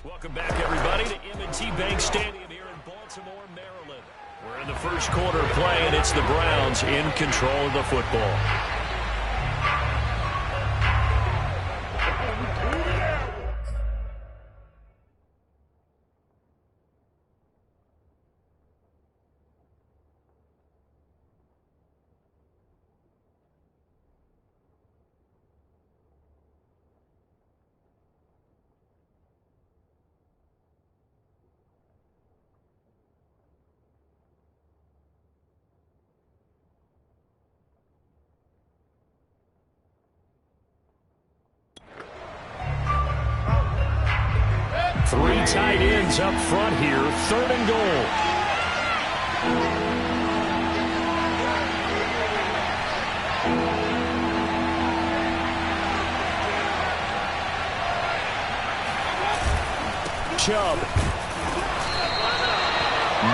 Welcome back, everybody, to M&T Bank Stadium here in Baltimore, Maryland. We're in the first quarter of play, and it's the Browns in control of the football. Three tight ends up front here, 3rd and goal. Chubb.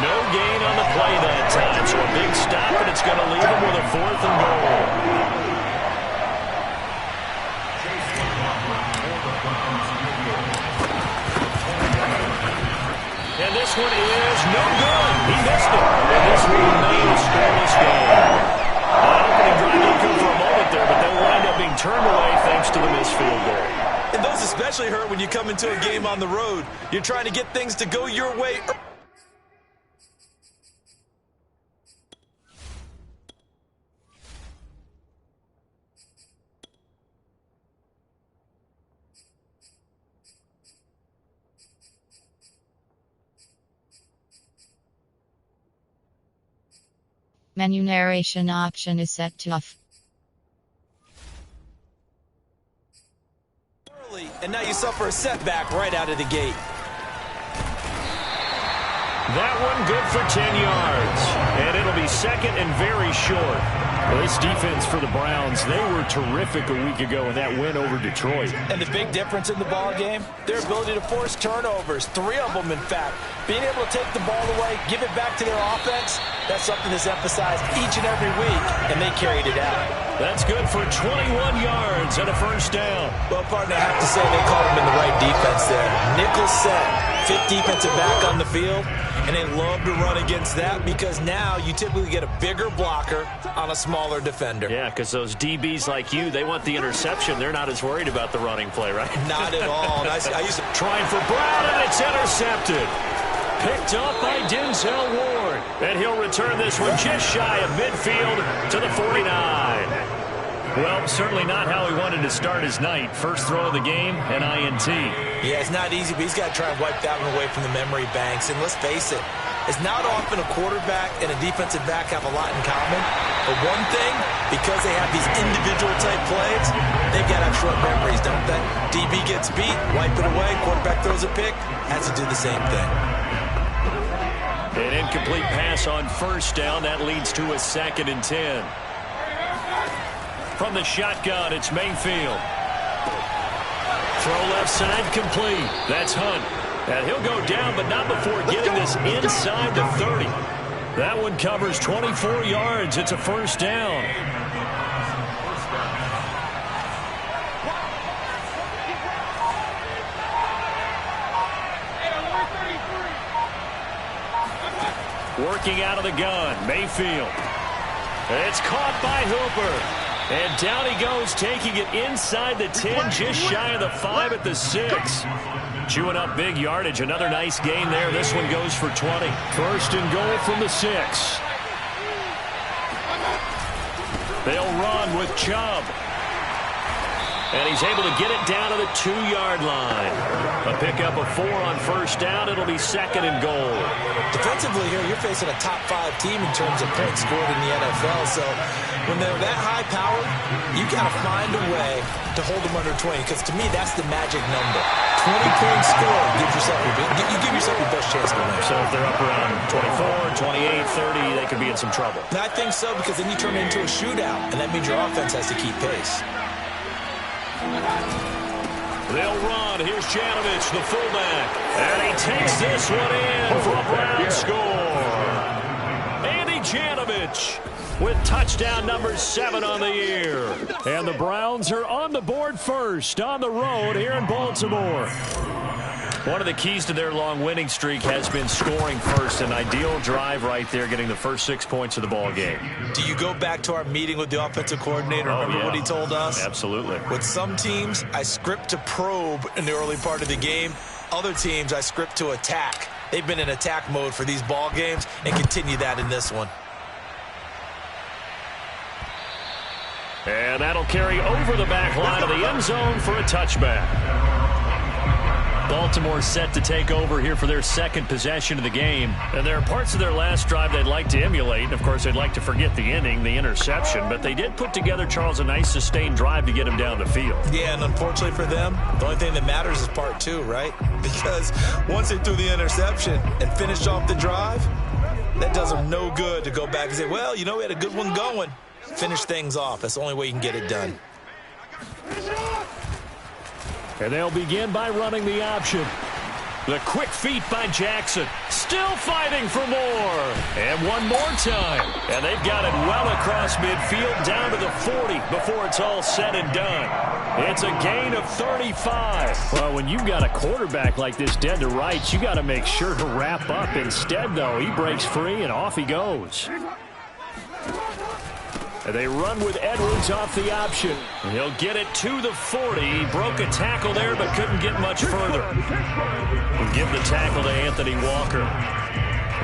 No gain on the play that time, so a big stop, and it's going to leave him with a 4th and goal. And this one is no good. He missed it. And this will remain a scoreless game. Opening drive didn't come for a moment there, but they'll wind up being turned away thanks to the missed field goal. And those especially hurt when you come into a game on the road. You're trying to get things to go your way. Menu narration option is set to off. Early, and now you suffer a setback right out of the gate. That one good for 10 yards. And it'll be second and very short. Well, this defense for the Browns, they were terrific a week ago in that win over Detroit. And the big difference in the ball game, their ability to force turnovers, 3 of them in fact. Being able to take the ball away, give it back to their offense, that's something that's emphasized each and every week, and they carried it out. That's good for 21 yards and a 1st down. Well, partner, I have to say they called him in the right defense there. Nickel set, 5th defensive back on the field, and they love to run against that because now you typically get a bigger blocker on a smaller defender. Yeah, because those DBs like you, they want the interception. They're not as worried about the running play, right? Not at all. And I used to trying for Brown, and it's intercepted. Picked up by Denzel Ward. And he'll return this one just shy of midfield to the 49. Well, certainly not how he wanted to start his night. First throw of the game, an INT. Yeah, it's not easy, but he's got to try and wipe that one away from the memory banks. And let's face it, it's not often a quarterback and a defensive back have a lot in common. But one thing, because they have these individual type plays, they've got to have short memories, don't they? DB gets beat, wipe it away, quarterback throws a pick, has to do the same thing. An incomplete pass on 1st down. That leads to a 2nd and 10. From the shotgun, it's Mayfield. Throw left side complete. That's Hunt. And he'll go down, but not before getting this inside the 30. That one covers 24 yards. It's a 1st down. Working out of the gun, Mayfield. It's caught by Hooper. And down he goes, taking it inside the 10, just shy of the 5 at the 6. Chewing up big yardage. Another nice gain there. This one goes for 20. 1st and goal from the 6. They'll run with Chubb. And he's able to get it down to the 2-yard line. A pickup of 4 on 1st down. It'll be 2nd and goal. Defensively here, you're facing a top 5 team in terms of points scored in the NFL. So when they're that high powered, you got to find a way to hold them under 20. Because to me, that's the magic number. 20-point score gives yourself you give yourself your best chance to win. So if they're up around 24, 28, 30, they could be in some trouble. And I think so, because then you turn it into a shootout, and that means your offense has to keep pace. They'll run. Here's Janovich, the fullback. And he takes this one in for a Brown score. Andy Janovich with touchdown number 7 on the year. And the Browns are on the board first on the road here in Baltimore. One of the keys to their long winning streak has been scoring first. An ideal drive right there, getting the first 6 points of the ball game. Do you go back to our meeting with the offensive coordinator? Remember what he told us? Absolutely. With some teams, I script to probe in the early part of the game. Other teams, I script to attack. They've been in attack mode for these ball games and continue that in this one. And that'll carry over the back line of the end zone for a touchback. Baltimore set to take over here for their second possession of the game. And there are parts of their last drive they'd like to emulate. And, of course, they'd like to forget the inning, the interception. But they did put together, Charles, a nice sustained drive to get him down the field. Yeah, and unfortunately for them, the only thing that matters is part two, right? Because once they threw the interception and finished off the drive, that does them no good to go back and say, well, you know, we had a good one going. Finish things off. That's the only way you can get it done. And they'll begin by running the option. The quick feet by Jackson. Still fighting for more. And one more time. And they've got it well across midfield down to the 40 before it's all said and done. It's a gain of 35. Well, when you've got a quarterback like this dead to rights, you got to make sure to wrap up. Instead, though, he breaks free and off he goes. And they run with Edwards off the option. He'll get it to the 40. He broke a tackle there but couldn't get much further. We'll give the tackle to Anthony Walker.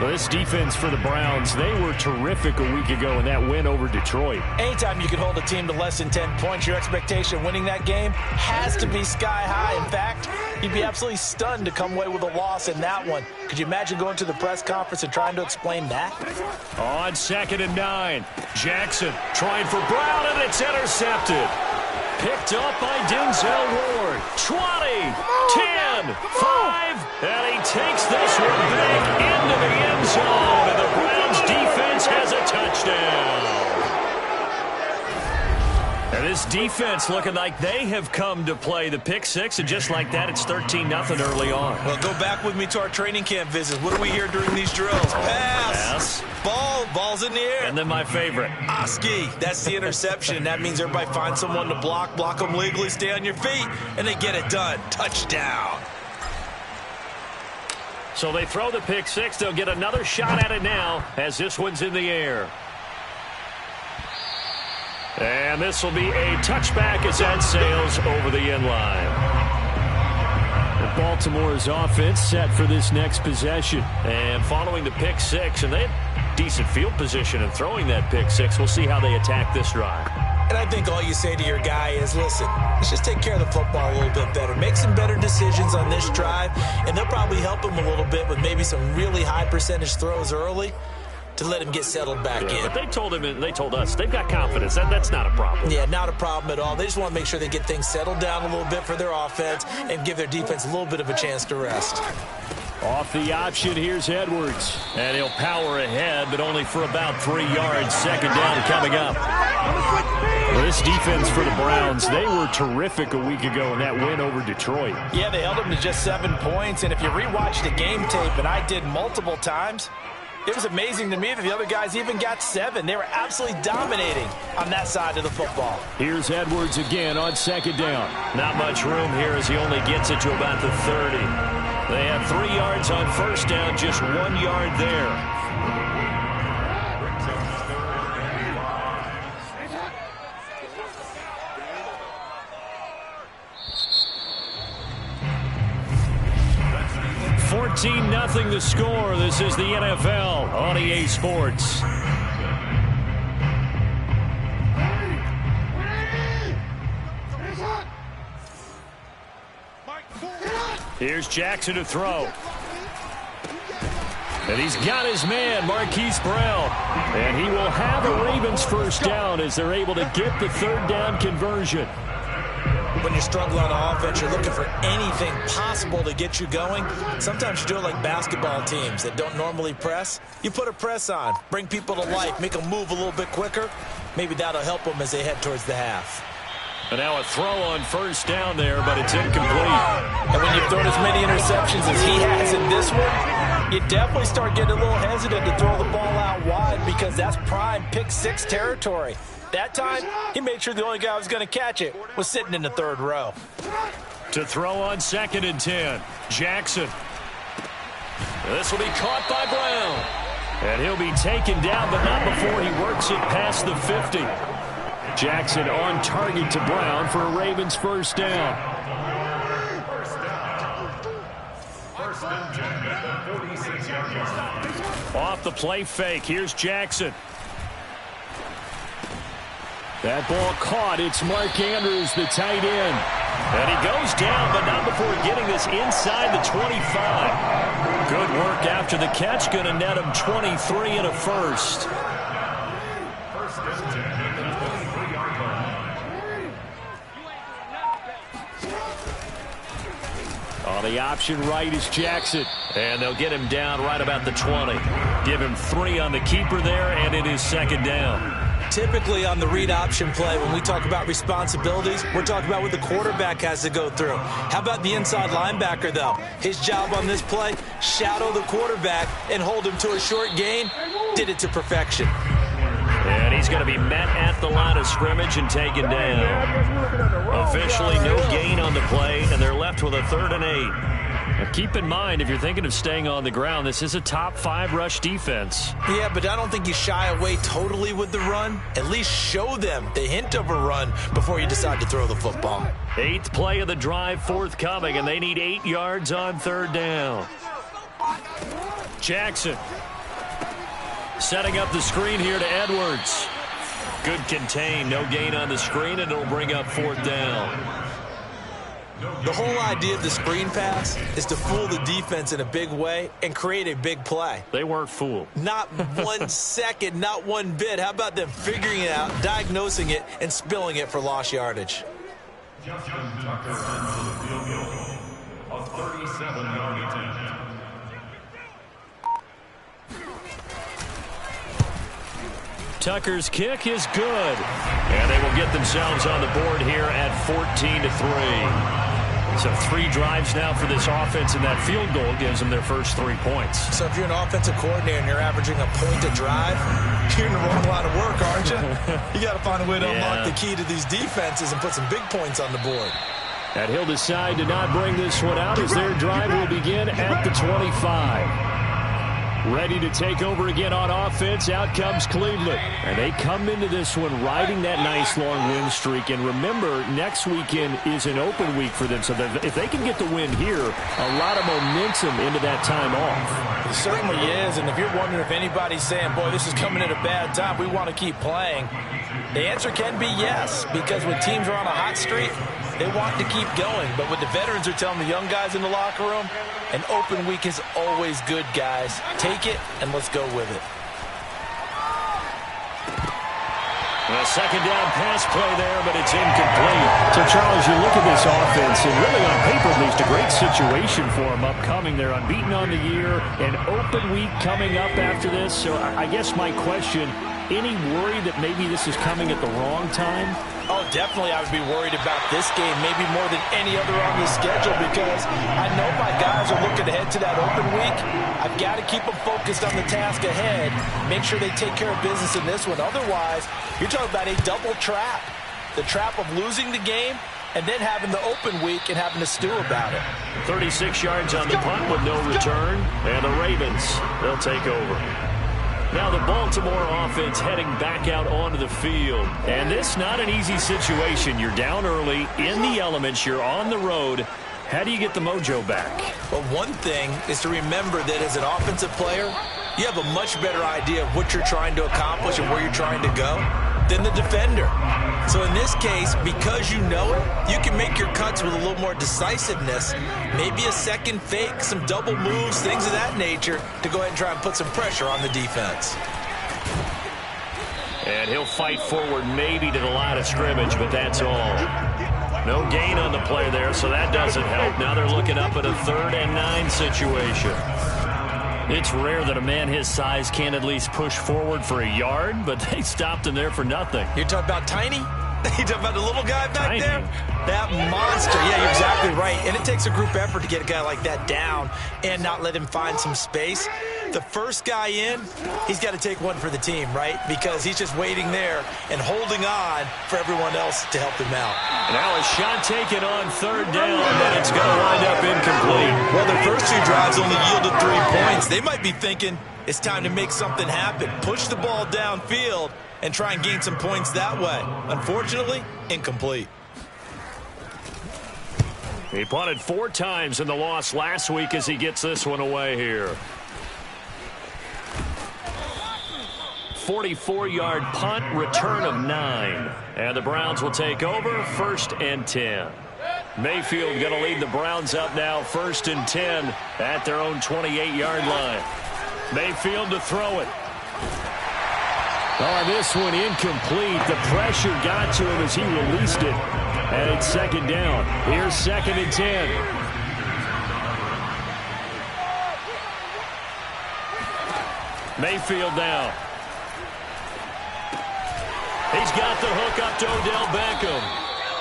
Well, this defense for the Browns, they were terrific a week ago in that win over Detroit. Anytime you can hold a team to less than 10 points, your expectation of winning that game has to be sky high. In fact, you'd be absolutely stunned to come away with a loss in that one. Could you imagine going to the press conference and trying to explain that? On 2nd and 9, Jackson trying for Brown, and it's intercepted. Picked up by Denzel Ward. 20, 10, 5, and he takes this one back into the end zone, and the Browns defense has a touchdown. And this defense looking like they have come to play. The pick six, and just like that, it's 13-0 early on. Well, go back with me to our training camp visits. What do we hear during these drills? Pass. Ball's in the air. And then my favorite. Oski. That's the interception. That means everybody finds someone to block them legally, stay on your feet, and they get it done. Touchdown. So they throw the pick six. They'll get another shot at it now as this one's in the air. And this will be a touchback as that sails over the end line. Baltimore's offense set for this next possession. And following the pick six, and they had decent field position in throwing that pick six. We'll see how they attack this drive. And I think all you say to your guy is, listen, let's just take care of the football a little bit better. Make some better decisions on this drive, and they'll probably help him a little bit with maybe some really high percentage throws early to let him get settled back in. But they told us they've got confidence. That's not a problem. Yeah, not a problem at all. They just want to make sure they get things settled down a little bit for their offense and give their defense a little bit of a chance to rest. Off the option, here's Edwards. And he'll power ahead, but only for about 3 yards. Second down coming up. Well, this defense for the Browns, they were terrific a week ago in that win over Detroit. Yeah, they held them to just 7 points. And if you rewatch the game tape, and I did multiple times, it was amazing to me that the other guys even got 7. They were absolutely dominating on that side of the football. Here's Edwards again on second down. Not much room here as he only gets it to about the 30. They have 3 yards on first down, just 1 yard there. Nothing the score. This is the NFL on EA Sports. Here's Jackson to throw. And he's got his man, Marquise Brown. And he will have a Ravens first down as they're able to get the third down conversion. When you're struggling on offense, you're looking for anything possible to get you going. Sometimes you do it like basketball teams that don't normally press. You put a press on, bring people to life, make them move a little bit quicker. Maybe that'll help them as they head towards the half. And now a throw on first down there, but it's incomplete. And when you've thrown as many interceptions as he has in this one, you definitely start getting a little hesitant to throw the ball out wide because that's prime pick six territory. That time, he made sure the only guy who was going to catch it was sitting in the third row. To throw on 2nd and 10. Jackson. This will be caught by Brown. And he'll be taken down, but not before he works it past the 50. Jackson on target to Brown for a Ravens first down. First and 10 at the 46-yard line. Off the play fake. Here's Jackson. That ball caught. It's Mark Andrews, the tight end. And he goes down, but not before getting this inside the 25. Good work after the catch. Going to net him 23 and a first. First and 10 at the 23-yard line. On the option right is Jackson. And they'll get him down right about the 20. Give him 3 on the keeper there, and it is 2nd down. Typically on the read option play, when we talk about responsibilities, we're talking about what the quarterback has to go through. How about the inside linebacker, though? His job on this play, shadow the quarterback and hold him to a short gain. Did it to perfection. And he's going to be met at the line of scrimmage and taken down. Officially no gain on the play, and they're left with a 3rd and 8. Now keep in mind, if you're thinking of staying on the ground, this is a top 5 rush defense. Yeah, but I don't think you shy away totally with the run. At least show them the hint of a run before you decide to throw the football. 8th play of the drive forthcoming, and they need 8 yards on 3rd down. Jackson setting up the screen here to Edwards. Good contain, no gain on the screen, and it'll bring up 4th down. The whole idea of the screen pass is to fool the defense in a big way and create a big play. They weren't fooled. Not 1 second, not one bit. How about them figuring it out, diagnosing it, and spilling it for lost yardage? Justin Tucker into the field goal. A 37-yard attempt. Tucker's kick is good. And they will get themselves on the board here at 14-3. So 3 drives now for this offense, and that field goal gives them their first 3 points. So if you're an offensive coordinator and you're averaging a point a drive, you're in the wrong line of work, aren't you? You got to find a way to unlock the key to these defenses and put some big points on the board. And he'll decide to not bring this one out as their drive will begin at the 25. Ready to take over again on offense. Out comes Cleveland. And they come into this one riding that nice long win streak. And remember, next weekend is an open week for them. So that if they can get the win here, a lot of momentum into that time off. It certainly is. And if you're wondering if anybody's saying, boy, this is coming at a bad time, we want to keep playing, the answer can be yes. Because when teams are on a hot streak, they want to keep going. But what the veterans are telling the young guys in the locker room, an open week is always good, guys. Take it, and let's go with it. A 2nd down pass play there, but it's incomplete. So, Charles, you look at this offense, and really on paper, at least, a great situation for them upcoming. They're unbeaten on the year, an open week coming up after this. So, I guess my question, any worry that maybe this is coming at the wrong time? Oh, definitely I would be worried about this game, maybe more than any other on the schedule, because I know my guys are looking ahead to that open week. I've got to keep them focused on the task ahead, make sure they take care of business in this one. Otherwise, you're talking about a double trap. The trap of losing the game and then having the open week and having to stew about it. 36 yards on the punt with no return, and the Ravens, they'll take over. Now the Baltimore offense heading back out onto the field. And this not an easy situation. You're down early, in the elements, you're on the road. How do you get the mojo back? Well, one thing is to remember that as an offensive player, you have a much better idea of what you're trying to accomplish and where you're trying to go than the defender. So in this case, because you know it, you can make your cuts with a little more decisiveness, maybe a second fake, some double moves, things of that nature, to go ahead and try and put some pressure on the defense. And he'll fight forward maybe to the line of scrimmage, but that's all. No gain on the play there, so that doesn't help. Now they're looking up at a 3rd and 9 situation. It's rare that a man his size can't at least push forward for a yard, but they stopped him there for nothing. You're talking about Tiny? You talking about the little guy back Tiny. there? That monster. Yeah, you're exactly right. And it takes a group effort to get a guy like that down and not let him find some space. the first guy in, he's got to take one for the team, right? Because he's just waiting there and holding on for everyone else to help him out. Now a shot taken on third down, and it's going to wind up incomplete. Well, their first two drives only yielded 3 points. They might be thinking it's time to make something happen. Push the ball downfield and try and gain some points that way. Unfortunately, incomplete. He punted 4 times in the loss last week as he gets this one away here. 44-yard punt, return of 9. And the Browns will take over, 1st and 10. Mayfield going to lead the Browns up now, 1st and 10 at their own 28-yard line. Mayfield to throw it. Oh, this one incomplete. The pressure got to him as he released it. And it's 2nd down. Here's 2nd and 10. Mayfield now. He's got the hook up to Odell Beckham.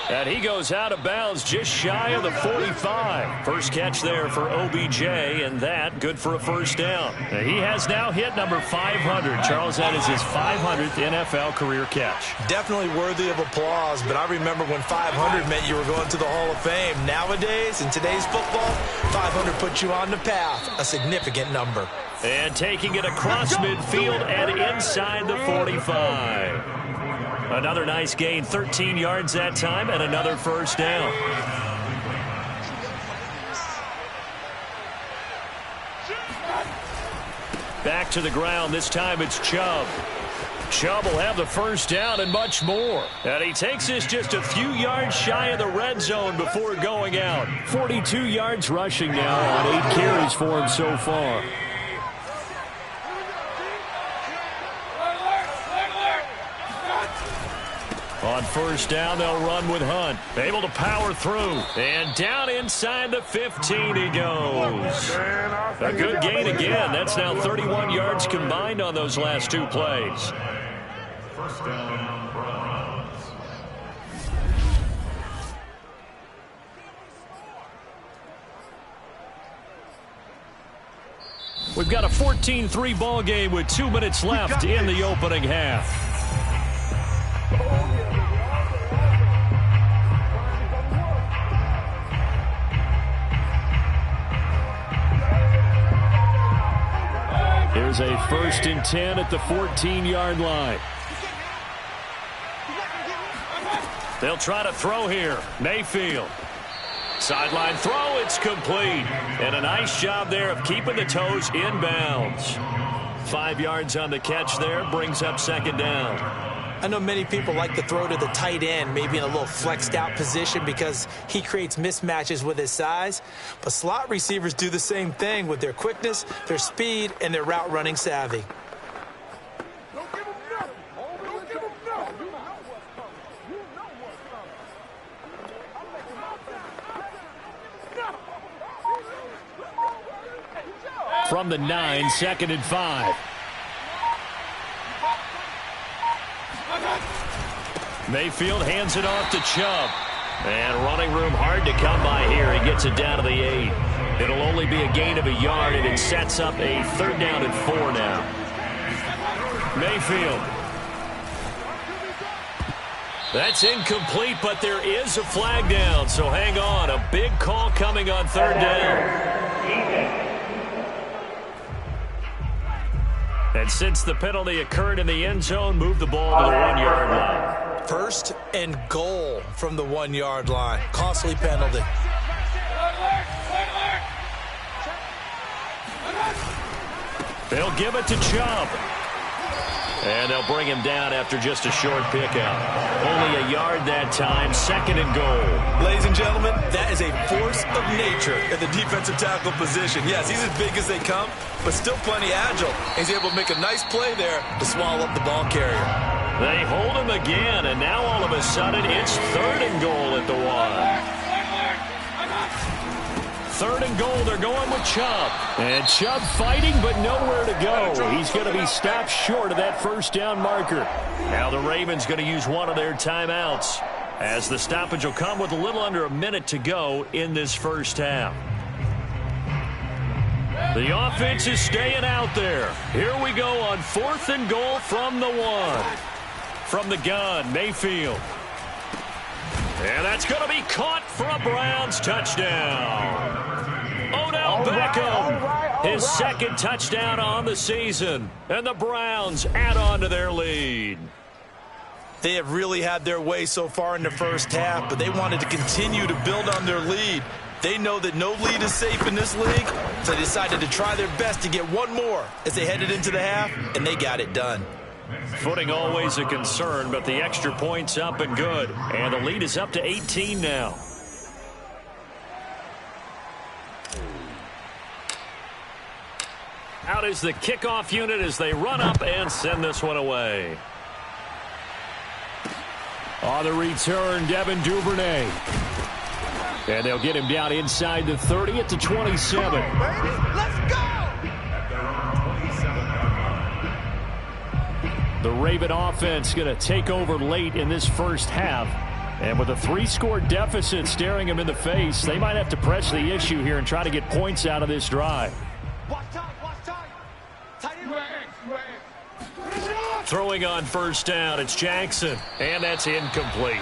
And he goes out of bounds just shy of the 45. First catch there for OBJ, and that good for a 1st down. He has now hit number 500. Charles, that is his 500th NFL career catch. Definitely worthy of applause, but I remember when 500 meant you were going to the Hall of Fame. Nowadays, in today's football, 500 puts you on the path, a significant number. And taking it across midfield and inside the 45. Another nice gain, 13 yards that time, and another 1st down. Back to the ground. This time it's Chubb. Chubb will have the 1st down and much more. And he takes this just a few yards shy of the red zone before going out. 42 yards rushing now on 8 carries for him so far. On 1st down, they'll run with Hunt. Able to power through. And down inside the 15 he goes. A good gain again. That's now 31 yards combined on those last 2 plays. 1st down, Browns. We've got a 14-3 ball game with 2 minutes left in the opening half. Here's a 1st and 10 at the 14-yard line. They'll try to throw here. Mayfield. Sideline throw, it's complete. And a nice job there of keeping the toes in bounds. 5 yards on the catch there, brings up 2nd down. I know many people like to throw to the tight end, maybe in a little flexed out position because he creates mismatches with his size. But slot receivers do the same thing with their quickness, their speed, and their route running savvy. From the 9, 2nd and 5. Mayfield hands it off to Chubb. And running room hard to come by here. He gets it down to the 8. It'll only be a gain of a yard, and it sets up a 3rd down and 4 now. Mayfield. That's incomplete, but there is a flag down, so hang on. A big call coming on 3rd down. And since the penalty occurred in the end zone, move the ball to the 1-yard line. 1st and goal from the 1-yard line. Costly penalty. They'll give it to Chubb. And they'll bring him down after just a short pickup. Only a yard that time, 2nd and goal. Ladies and gentlemen, that is a force of nature in the defensive tackle position. Yes, he's as big as they come, but still plenty agile. He's able to make a nice play there to swallow up the ball carrier. They hold him again, and now all of a sudden it's 3rd and goal at the 1. 3rd and goal, they're going with Chubb. And Chubb fighting, but nowhere to go. He's going to be stopped short of that 1st down marker. Now the Ravens going to use one of their timeouts, as the stoppage will come with a little under a minute to go in this 1st half. The offense is staying out there. Here we go on 4th and goal from the 1. From the gun, Mayfield. And that's going to be caught for a Browns touchdown. Odell Beckham, his second touchdown on the season. And the Browns add on to their lead. They have really had their way so far in the first half, but they wanted to continue to build on their lead. They know that no lead is safe in this league, so they decided to try their best to get one more as they headed into the half, and they got it done. Footing always a concern, but the extra point's up and good. And the lead is up to 18 now. Out is the kickoff unit as they run up and send this one away. On the return, Devin Duvernay. And they'll get him down inside the 30 at the 27. Let's go! The Raven offense going to take over late in this first half. And with a 3-score deficit staring them in the face, they might have to press the issue here and try to get points out of this drive. Throwing on first down, it's Jackson, and that's incomplete.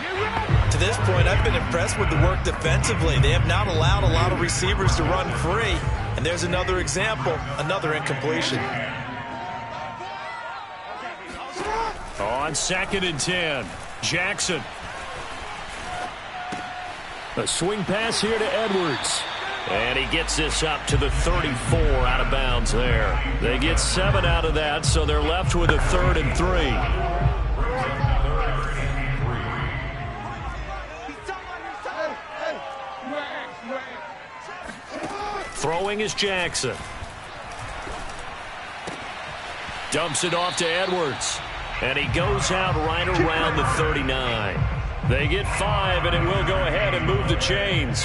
To this point, I've been impressed with the work defensively. They have not allowed a lot of receivers to run free. And there's another example, another incompletion. On 2nd and 10, Jackson. A swing pass here to Edwards. And he gets this up to the 34 out of bounds there. They get 7 out of that, so they're left with a 3rd and 3. Throwing is Jackson. Dumps it off to Edwards. And he goes out right around the 39. They get 5, and it will go ahead and move the chains.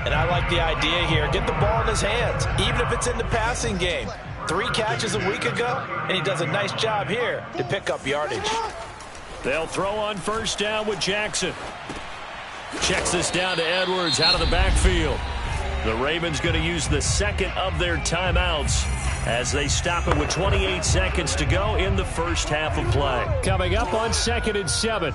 And I like the idea here. Get the ball in his hands, even if it's in the passing game. 3 catches a week ago, and he does a nice job here to pick up yardage. They'll throw on first down with Jackson. Checks this down to Edwards out of the backfield. The Ravens going to use the second of their timeouts as they stop it with 28 seconds to go in the first half of play. Coming up on 2nd and 7.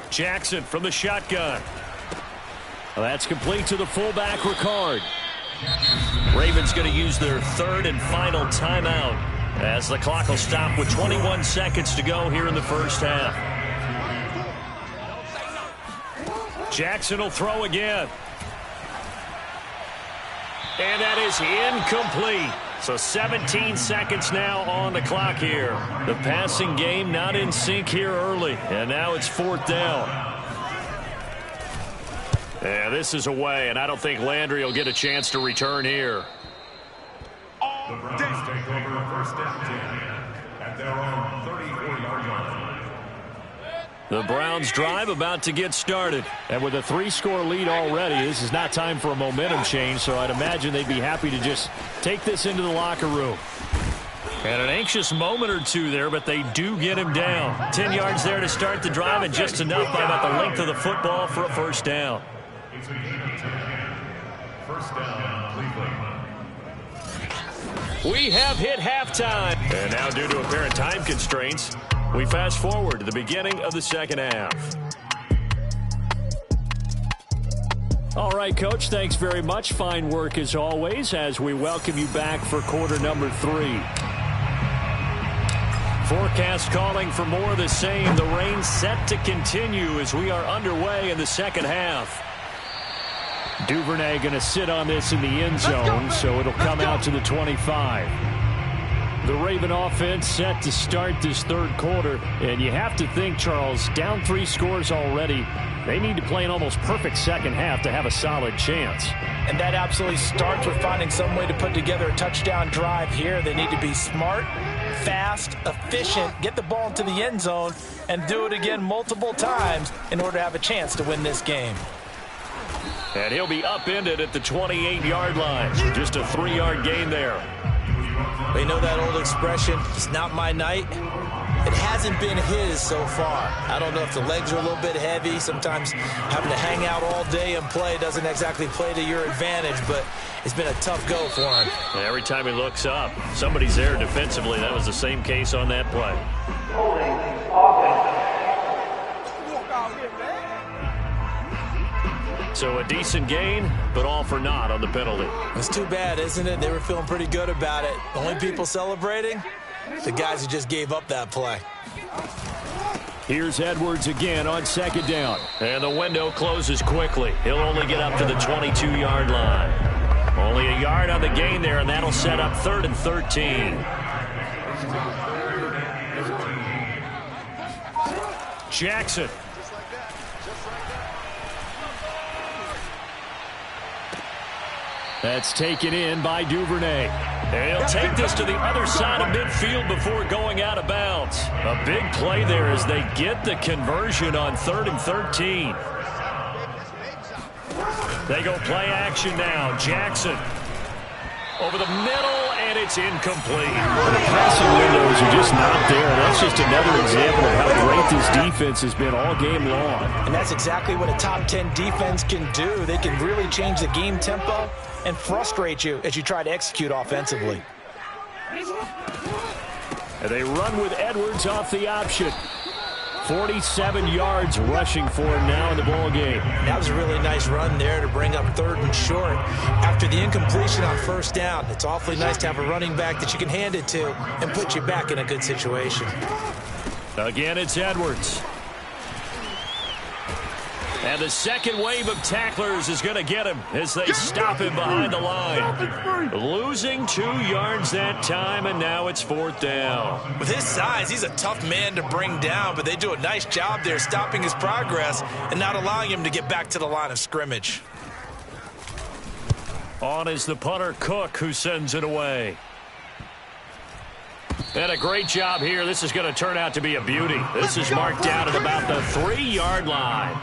Jackson from the shotgun. Well, that's complete to the fullback, Ricard. Ravens going to use their 3rd and final timeout as the clock will stop with 21 seconds to go here in the first half. Jackson will throw again. And that is incomplete. So 17 seconds now on the clock here. The passing game not in sync here early. And now it's 4th down. Yeah, this is away, and I don't think Landry will get a chance to return here. The Browns take over first down 10 at their own 34-yard line. The Browns drive about to get started. And with a 3-score lead already, this is not time for a momentum change, so I'd imagine they'd be happy to just take this into the locker room. And an anxious moment or two there, but they do get him down. 10 yards there to start the drive, and just enough by about the length of the football for a first down. It's a game of 10. First down, Cleveland. We have hit halftime. And now, due to apparent time constraints, we fast forward to the beginning of the second half. All right, Coach, thanks very much. Fine work as always as we welcome you back for quarter number 3. Forecast calling for more of the same. The rain set to continue as we are underway in the second half. Duvernay going to sit on this in the end zone, so it'll come out to the 25. The Raven offense set to start this third quarter, and you have to think, Charles, down 3 scores already. They need to play an almost perfect second half to have a solid chance. And that absolutely starts with finding some way to put together a touchdown drive here. They need to be smart, fast, efficient, get the ball into the end zone, and do it again multiple times in order to have a chance to win this game. And he'll be upended at the 28-yard line. Just a 3-yard gain there. They know that old expression, it's not my night. It hasn't been his so far. I don't know if the legs are a little bit heavy. Sometimes having to hang out all day and play doesn't exactly play to your advantage, but it's been a tough go for him. Every time he looks up, somebody's there defensively. That was the same case on that play. So a decent gain, but all for naught on the penalty. It's too bad, isn't it? They were feeling pretty good about it. The only people celebrating, the guys who just gave up that play. Here's Edwards again on second down. And the window closes quickly. He'll only get up to the 22-yard line. Only a yard on the gain there, and that'll set up 3rd and 13. Jackson. That's taken in by Duvernay. And he'll take this to the other side of midfield before going out of bounds. A big play there as they get the conversion on 3rd and 13. They go play action now. Jackson over the middle, and it's incomplete. The passing windows are just not there. That's just another example of how great this defense has been all game long. And that's exactly what a top 10 defense can do. They can really change the game tempo and frustrate you as you try to execute offensively. And they run with Edwards off the option. 47 yards rushing for him now in the ball game. That was a really nice run there to bring up 3rd and short. After the incompletion on 1st down, it's awfully nice to have a running back that you can hand it to and put you back in a good situation. Again, it's Edwards. And the second wave of tacklers is going to get him as they stop him behind the line. Losing 2 yards that time, and now it's 4th down. With his size, he's a tough man to bring down, but they do a nice job there stopping his progress and not allowing him to get back to the line of scrimmage. On is the punter, Cook, who sends it away. And a great job here. This is going to turn out to be a beauty. This is marked down at about the 3-yard line.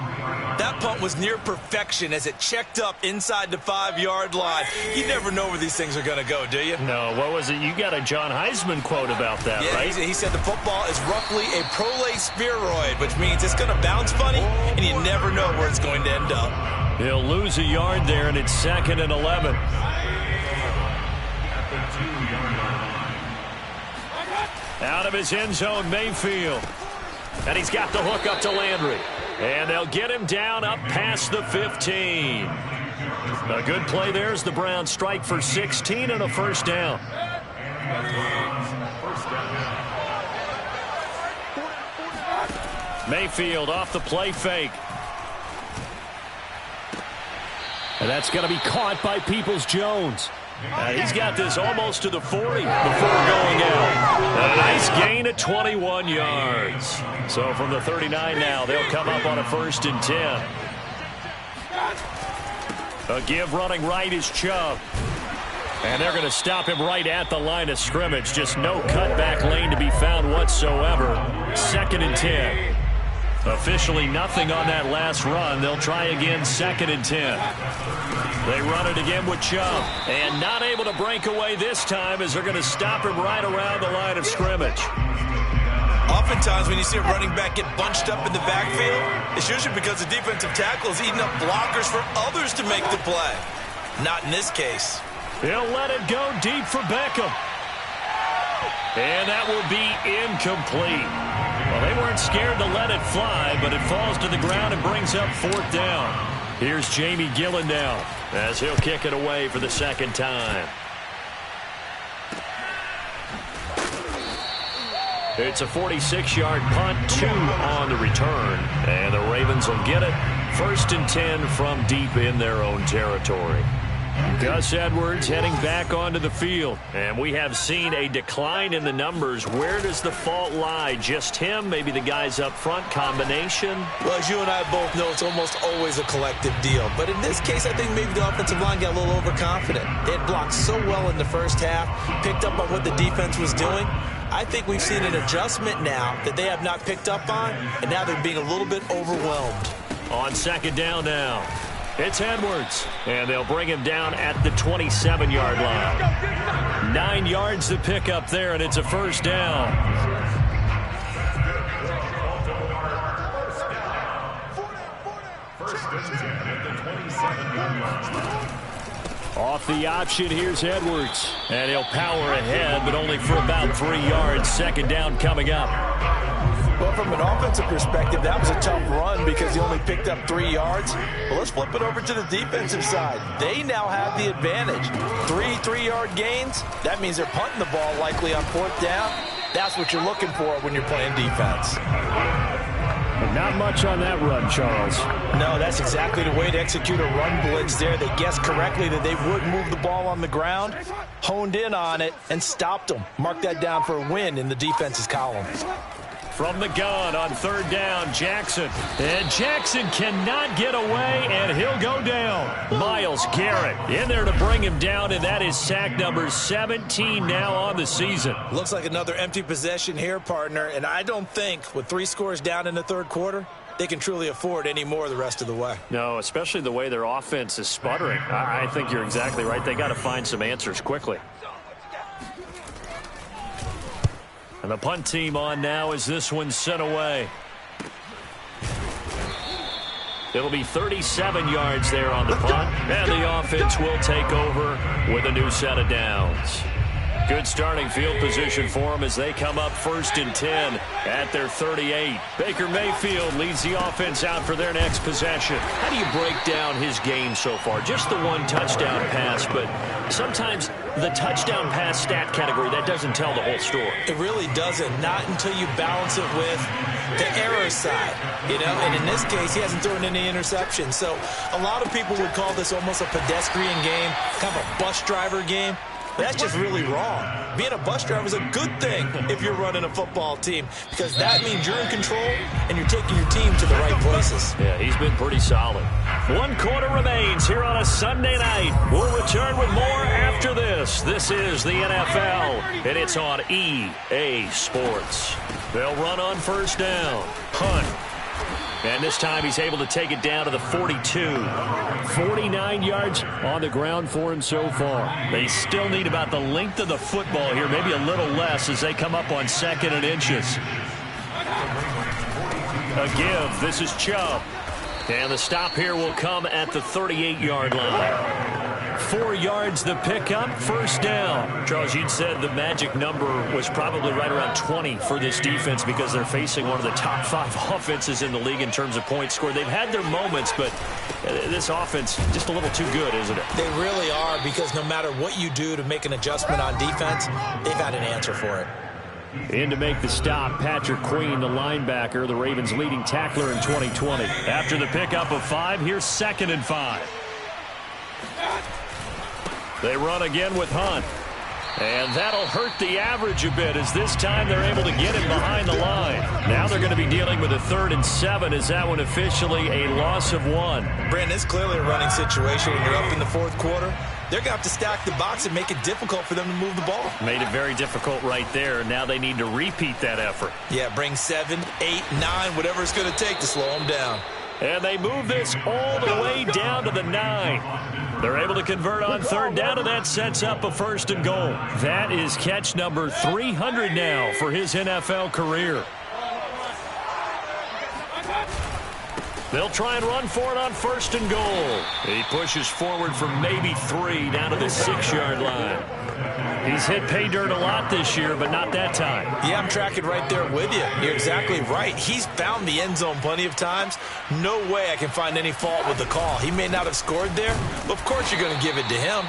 That punt was near perfection as it checked up inside the 5-yard line. You never know where these things are going to go, do you? No, what was it? You got a John Heisman quote about that, yeah, right? He said the football is roughly a prolate spheroid, which means it's going to bounce funny, and you never know where it's going to end up. He'll lose a yard there, and it's 2nd and 11. Out of his end zone, Mayfield. And he's got the hook up to Landry. And they'll get him down up past the 15. A good play there as the Browns strike for 16 and a 1st down. Mayfield off the play fake. And that's going to be caught by Peoples-Jones. He's got this almost to the 40 before going out. A nice gain at 21 yards. So from the 39 now, they'll come up on a 1st and 10. A give running right is Chubb. And they're going to stop him right at the line of scrimmage. Just no cutback lane to be found whatsoever. 2nd and 10. Officially nothing on that last run. They'll try again 2nd and 10. They run it again with Chubb. And not able to break away this time as they're going to stop him right around the line of scrimmage. Oftentimes when you see a running back get bunched up in the backfield, it's usually because the defensive tackle is eating up blockers for others to make the play. Not in this case. He'll let it go deep for Beckham. And that will be incomplete. Well, they weren't scared to let it fly, but it falls to the ground and brings up 4th down. Here's Jamie Gillen now as he'll kick it away for the 2nd time. It's a 46-yard punt, 2 on the return. And the Ravens will get it 1st and 10 from deep in their own territory. Gus Edwards heading back onto the field. And we have seen a decline in the numbers. Where does the fault lie? Just him? Maybe the guys up front? Combination? Well, as you and I both know, it's almost always a collective deal. But in this case, I think maybe the offensive line got a little overconfident. They had blocked so well in the first half, picked up on what the defense was doing. I think we've seen an adjustment now that they have not picked up on, and now they're being a little bit overwhelmed. On 2nd down now. It's Edwards, and they'll bring him down at the 27-yard line. 9 yards to pick up there, and it's a 1st down. First and 10 at the 27-yard line. Off the option, here's Edwards. And he'll power ahead, but only for about 3 yards. Second down coming up. Well, from an offensive perspective, that was a tough run because he only picked up 3 yards. Well, let's flip it over to the defensive side. They now have the advantage. 3-3-yard gains. That means they're punting the ball likely on 4th down. That's what you're looking for when you're playing defense. Not much on that run, Charles. No, that's exactly the way to execute a run blitz there. They guessed correctly that they would move the ball on the ground, honed in on it, and stopped them. Mark that down for a win in the defense's column. From the gun on 3rd down, Jackson. And Jackson cannot get away, and he'll go down. Myles Garrett in there to bring him down, and that is sack number 17 now on the season. Looks like another empty possession here, partner, and I don't think with 3 scores down in the 3rd quarter, they can truly afford any more the rest of the way. No, especially the way their offense is sputtering. I think you're exactly right. They got to find some answers quickly. And the punt team on now as this one's sent away. It'll be 37 yards there on the punt. And the offense will take over with a new set of downs. Good starting field position for them as they come up 1st and 10 at their 38. Baker Mayfield leads the offense out for their next possession. How do you break down his game so far? Just the 1 touchdown pass, but sometimes the touchdown pass stat category, that doesn't tell the whole story. It really doesn't, not until you balance it with the error side, you know, and in this case, he hasn't thrown any interceptions. So a lot of people would call this almost a pedestrian game, kind of a bus driver game. That's just really wrong. Being a bus driver is a good thing if you're running a football team because that means you're in control and you're taking your team to the right places. Yeah, he's been pretty solid. 1 quarter remains here on a Sunday night. We'll return with more after this. This is the NFL, and it's on EA Sports. They'll run on 1st down. Hunt. And this time he's able to take it down to the 42. 49 yards on the ground for him so far. They still need about the length of the football here, maybe a little less as they come up on 2nd and inches. A give. This is Chubb. And the stop here will come at the 38-yard line. 4 yards the pickup, 1st down. Charles, you'd said the magic number was probably right around 20 for this defense because they're facing one of the top 5 offenses in the league in terms of points scored. They've had their moments, but this offense just a little too good, isn't it? They really are because no matter what you do to make an adjustment on defense, they've got an answer for it. In to make the stop, Patrick Queen, the linebacker, the Ravens' leading tackler in 2020. After the pickup of 5, here's 2nd and 5. They run again with Hunt. And that'll hurt the average a bit as this time they're able to get him behind the line. Now they're going to be dealing with a 3rd and 7. Is that one officially a loss of 1? Brandon, it's clearly a running situation when you're up in the 4th quarter. They're going to have to stack the box and make it difficult for them to move the ball. Made it very difficult right there. Now they need to repeat that effort. Yeah, bring 7, 8, 9, whatever it's going to take to slow them down. And they move this all the way down to the 9. They're able to convert on 3rd down, and that sets up a 1st and goal. That is catch number 300 now for his NFL career. They'll try and run for it on 1st and goal. He pushes forward for maybe 3 down to the 6-yard line. He's hit pay dirt a lot this year, but not that time. Yeah, I'm tracking right there with you. You're exactly right. He's found the end zone plenty of times. No way I can find any fault with the call. He may not have scored there, but of course you're going to give it to him.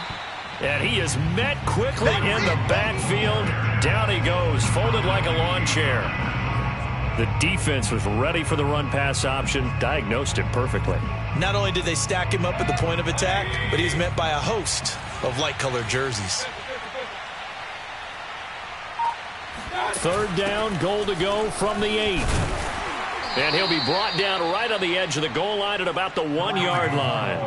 And he is met quickly in the backfield. Down he goes, folded like a lawn chair. The defense was ready for the run-pass option, diagnosed it perfectly. Not only did they stack him up at the point of attack, but he was met by a host of light-colored jerseys. 3rd down, goal to go from the 8. And he'll be brought down right on the edge of the goal line at about the 1-yard line.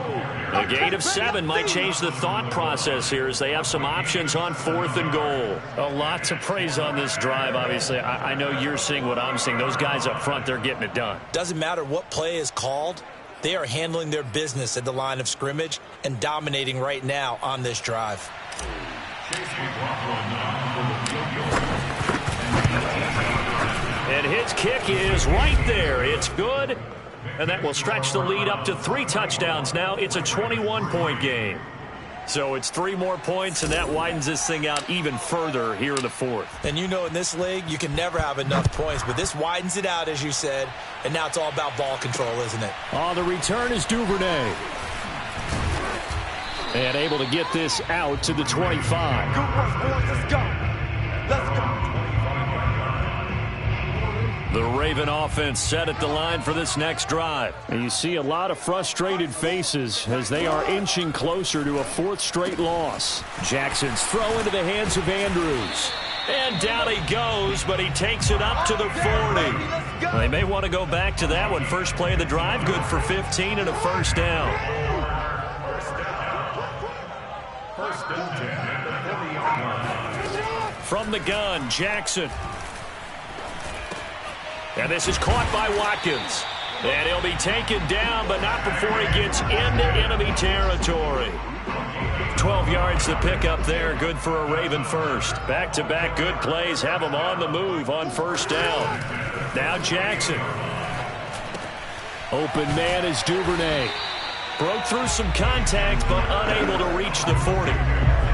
A gain of 7 might change the thought process here as they have some options on 4th and goal. A lot to praise on this drive, obviously. I know you're seeing what I'm seeing. Those guys up front, they're getting it done. Doesn't matter what play is called. They are handling their business at the line of scrimmage and dominating right now on this drive. And his kick is right there. It's good. and that will stretch the lead up to 3 touchdowns now. It's a 21-point game. So it's 3 more points, and that widens this thing out even further here in the 4th. And you know, in this league, you can never have enough points, but this widens it out, as you said, and now it's all about ball control, isn't it? On the return is Duvernay. And able to get this out to the 25. Good work, boys. Let's go. Let's go. The Raven offense set at the line for this next drive. And you see a lot of frustrated faces as they are inching closer to a 4th straight loss. Jackson's throw into the hands of Andrews. And down he goes, but he takes it up to the 40. They may want to go back to that one. First play of the drive, good for 15 and a first down. First and 10 at the 40-yard line. From the gun, Jackson. And this is caught by Watkins. And he'll be taken down, but not before he gets into enemy territory. 12 yards to pick up there. Good for a Raven first. Back-to-back good plays have him on the move on first down. Now Jackson. Open man is Duvernay. Broke through some contact, but unable to reach the 40.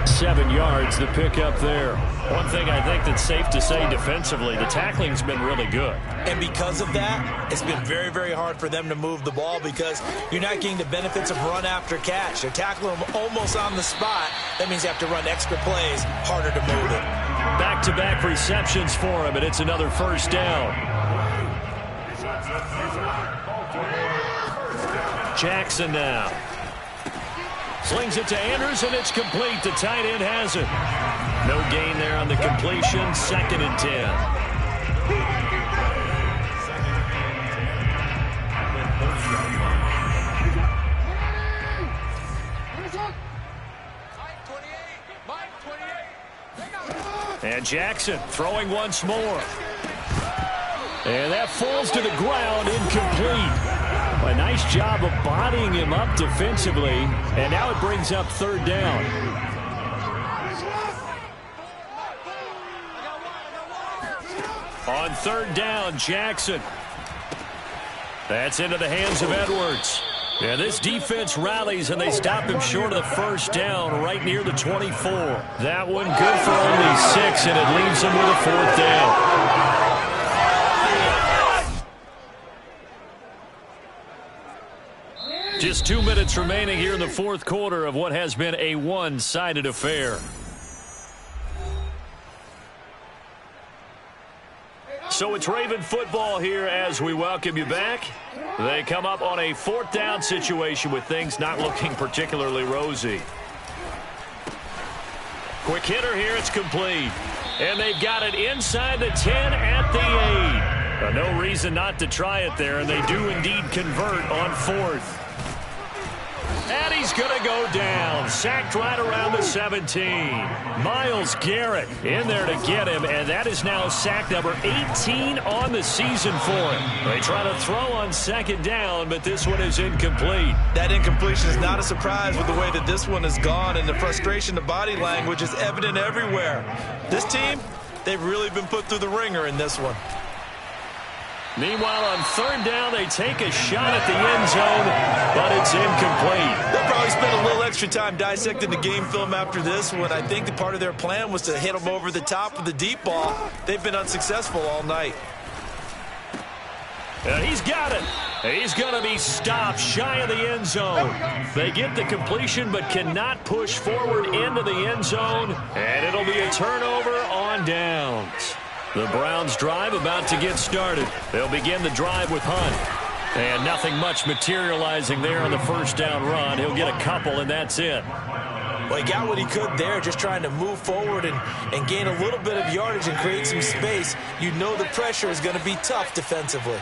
7 yards to pick up there. One thing I think that's safe to say defensively, the tackling's been really good. And because of that, it's been very, very hard for them to move the ball because you're not getting the benefits of run after catch. They're tackling them almost on the spot. That means you have to run extra plays, harder to move it. Back-to-back receptions for him, and it's another first down. Jackson now. Slings it to Andrews, and it's complete. The tight end has it. No gain there on the completion. 2nd and 10. And Jackson throwing once more. And that falls to the ground, incomplete. A nice job of bodying him up defensively, and now it brings up 3rd down. On 3rd down, Jackson. That's into the hands of Edwards. Yeah, this defense rallies, and they stop him short of the first down right near the 24. That one good for only 6, and it leaves him with a 4th down. Just 2 minutes remaining here in the 4th quarter of what has been a one-sided affair. So it's Raven football here as we welcome you back. They come up on a 4th down situation with things not looking particularly rosy. Quick hitter here, it's complete. And they've got it inside the 10 at the 8. No reason not to try it there, and they do indeed convert on 4th. And he's going to go down. Sacked right around the 17. Myles Garrett in there to get him, and that is now sack number 18 on the season for him. They try to throw on 2nd down, but this one is incomplete. That incompletion is not a surprise with the way that this one has gone, and the frustration, the body language is evident everywhere. This team, they've really been put through the ringer in this one. Meanwhile, on 3rd down, they take a shot at the end zone, but it's incomplete. They'll probably spend a little extra time dissecting the game film after this one. I think that part of their plan was to hit them over the top of the deep ball. They've been unsuccessful all night. He's got it. He's going to be stopped shy of the end zone. They get the completion but cannot push forward into the end zone, and it'll be a turnover on downs. The Browns drive about to get started. They'll begin the drive with Hunt. And nothing much materializing there on the first down run. He'll get a couple, and that's it. Well, he got what he could there, just trying to move forward and gain a little bit of yardage and create some space. You know the pressure is going to be tough defensively.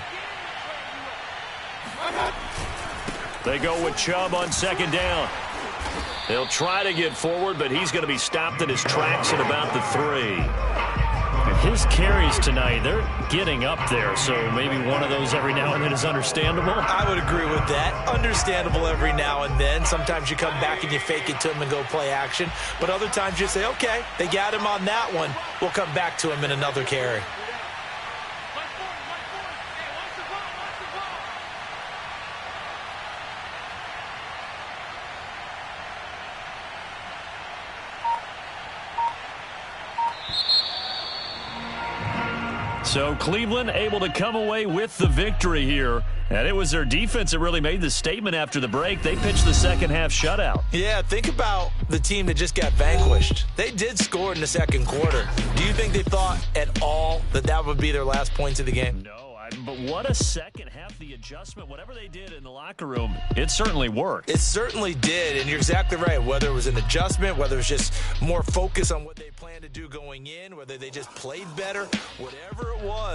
They go with Chubb on 2nd down. He'll try to get forward, but he's going to be stopped in his tracks at about the 3. His carries tonight, they're getting up there, so maybe one of those every now and then is understandable. I would agree with that. Understandable every now and then. Sometimes you come back and you fake it to him and go play action. But other times you say, okay, they got him on that one. We'll come back to him in another carry. So Cleveland able to come away with the victory here. And it was their defense that really made the statement after the break. They pitched the second half shutout. Yeah, think about the team that just got vanquished. They did score in the second quarter. Do you think they thought at all that that would be their last points of the game? No, but what a second half. The adjustment, whatever they did in the locker room, it certainly worked. It certainly did, and you're exactly right. Whether it was an adjustment, whether it was just more focus on what they planned to do going in, whether they just played better, whatever it was.